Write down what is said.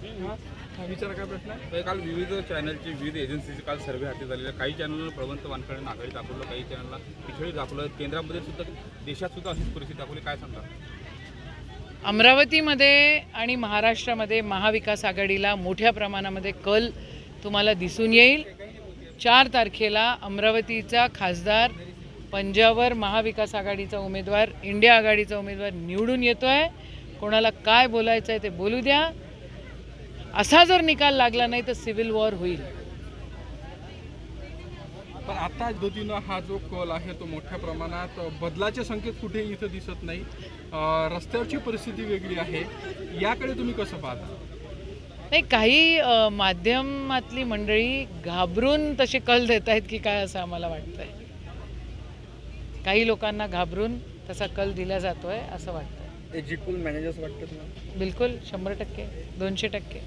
विचारा काय प्रश्न आहे? काल विविध चॅनलची विविध एजन्सीचे काल सर्व्हे हाती झालेले, काही चॅनलला प्रवंत वानखडे आघाडी दाखवलं, काही चॅनलला पिछळी दाखवलं, केंद्रामध्ये सुद्धा देशात सुद्धा अशीच परिस्थिती दाखवली, काय सांगता? अमरावतीमध्ये आणि महाराष्ट्रामध्ये महाविकास आघाडीला मोठ्या प्रमाणामध्ये कल तुम्हाला दिसून येईल। 4 तारखेला अमरावतीचा खासदार पंजावर महाविकास आघाडीचा उमेदवार, इंडिया आघाडीचा उमेदवार निवडून येतोय। कोणाला काय बोलायचं आहे ते बोलू द्या। असा जर निकाल लागला नाही तर सिव्हिल वॉर होईल। पण आता पद्धतीनं हा जो कल आहे तो मोठ्या प्रमाणात बदलाचे संकेत कुठे इथं दिसत नाही। रस्त्यावरची परिस्थिती वेगळी आहे, याकडे तुम्ही कसं पाहता? नाही, काही माध्यमातली मंडळी घाबरून तसे कल देत आहेत की काय असं आम्हाला वाटतंय। काही लोकांना घाबरून तसा कल दिला जातोय असं वाटतंय। एक्झिट पोल मॅनेजर्स वाटतं तुम्हाला? बिलकुल 100%, 200%।